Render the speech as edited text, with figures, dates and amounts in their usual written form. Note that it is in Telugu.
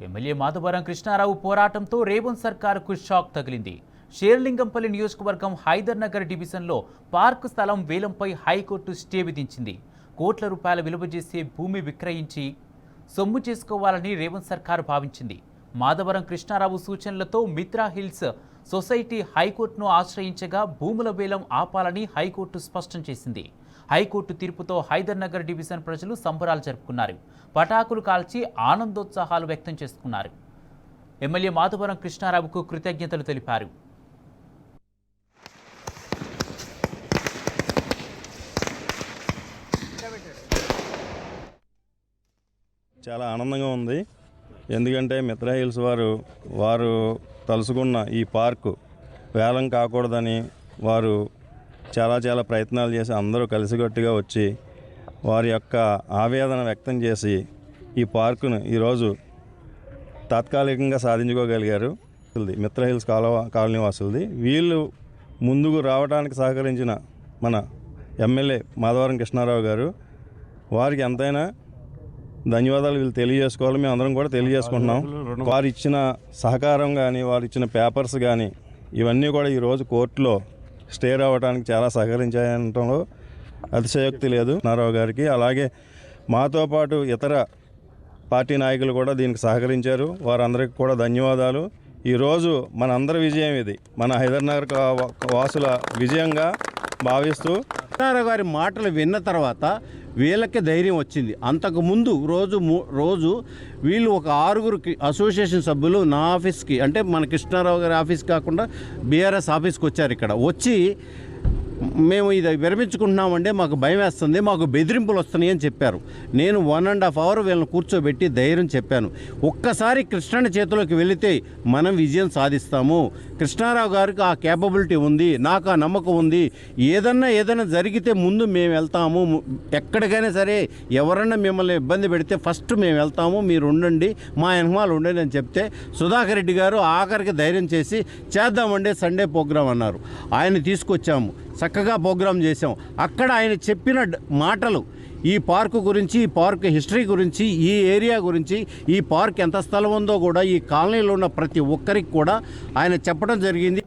ఎమ్మెల్యే మాధవరం కృష్ణారావు పోరాటంతో రేవంత్ సర్కారుకు షాక్ తగిలింది. షేర్లింగంపల్లి నియోజకవర్గం హైదర్ నగర్ డివిజన్లో పార్కు స్థలం వేలంపై హైకోర్టు స్టే విధించింది. కోట్ల రూపాయల విలువ చేసే భూమి విక్రయించి సొమ్ము చేసుకోవాలని రేవంత్ సర్కారు భావించింది. మాధవరం కృష్ణారావు సూచనలతో మిత్రా హిల్స్ సొసైటీ హైకోర్టును ఆశ్రయించగా భూముల వేలం ఆపాలని హైకోర్టు స్పష్టం చేసింది. హైకోర్టు తీర్పుతో హైదర్ నగర్ డివిజన్ ప్రజలు సంబరాలు జరుపుకున్నారు. పటాకులు కాల్చి ఆనందోత్సాహాలు వ్యక్తం చేసుకున్నారు. ఎమ్మెల్యే మాధవరం కృష్ణారావుకు కృతజ్ఞతలు తెలిపారు. చాలా ఆనందంగా ఉంది. ఎందుకంటే మిత్రా హిల్స్ వారు తలుసుకున్న ఈ పార్కు వేలం కాకూడదని వారు చాలా ప్రయత్నాలు చేసి అందరూ కలిసికట్టుగా వచ్చి వారి యొక్క ఆవేదన వ్యక్తం చేసి ఈ పార్కును ఈరోజు తాత్కాలికంగా సాధించుకోగలిగారు. మిత్రా హిల్స్ కాలనీ వాసులది. వీళ్ళు ముందుకు రావడానికి సహకరించిన మన ఎమ్మెల్యే మాధవరం కృష్ణారావు గారు, వారికి ఎంతైనా ధన్యవాదాలు వీళ్ళు తెలియజేసుకోవాలి. మేము అందరం కూడా తెలియజేసుకుంటున్నాం. వారు ఇచ్చిన సహకారం కానీ, వారు ఇచ్చిన పేపర్స్ కానీ ఇవన్నీ కూడా ఈరోజు కోర్టులో స్టే రావడానికి చాలా సహకరించాయనటంలో అతిశయోక్తి లేదు నారావు గారికి. అలాగే మాతో పాటు ఇతర పార్టీ నాయకులు కూడా దీనికి సహకరించారు. వారందరికీ కూడా ధన్యవాదాలు. ఈరోజు మనందరి విజయం ఇది, మన హైదర్ నగర్ వాసుల విజయంగా భావిస్తూ కృష్ణారావు గారి మాటలు విన్న తర్వాత వీళ్ళకి ధైర్యం వచ్చింది. అంతకుముందు రోజు వీళ్ళు ఒక 6 అసోసియేషన్ సభ్యులు నా ఆఫీస్కి, అంటే మన కృష్ణారావు గారి ఆఫీస్ కాకుండా బీఆర్ఎస్ ఆఫీస్కి వచ్చారు. ఇక్కడ వచ్చి మేము ఇది విరమించుకుంటున్నామంటే మాకు భయం వేస్తుంది, మాకు బెదిరింపులు వస్తున్నాయి అని చెప్పారు. నేను 1.5 అవర్ వీళ్ళని కూర్చోబెట్టి ధైర్యం చెప్పాను. ఒక్కసారి కృష్ణుని చేతిలోకి వెళితే మనం విజయం సాధిస్తాము. కృష్ణారావు గారికి ఆ కేపబిలిటీ ఉంది, నాకు ఆ నమ్మకం ఉంది. ఏదైనా జరిగితే ముందు మేము వెళ్తాము. ఎక్కడికైనా సరే ఎవరన్నా మిమ్మల్ని ఇబ్బంది పెడితే ఫస్ట్ మేము వెళ్తాము, మీరు ఉండండి, మా వెనకమాలు ఉండండి అని చెప్తే సుధాకర్ రెడ్డి గారు ఆఖరికి ధైర్యం చేసి చేద్దామండి సండే ప్రోగ్రాం అన్నారు. ఆయన తీసుకొచ్చాము, చక్కగా ప్రోగ్రాం చేసాం. అక్కడ ఆయన చెప్పిన మాటలు ఈ పార్కు గురించి, ఈ పార్క్ హిస్టరీ గురించి, ఈ ఏరియా గురించి, ఈ పార్క్ ఎంత స్థలం ఉందో కూడా ఈ కాలనీలో ఉన్న ప్రతి ఒక్కరికి కూడా ఆయన చెప్పడం జరిగింది.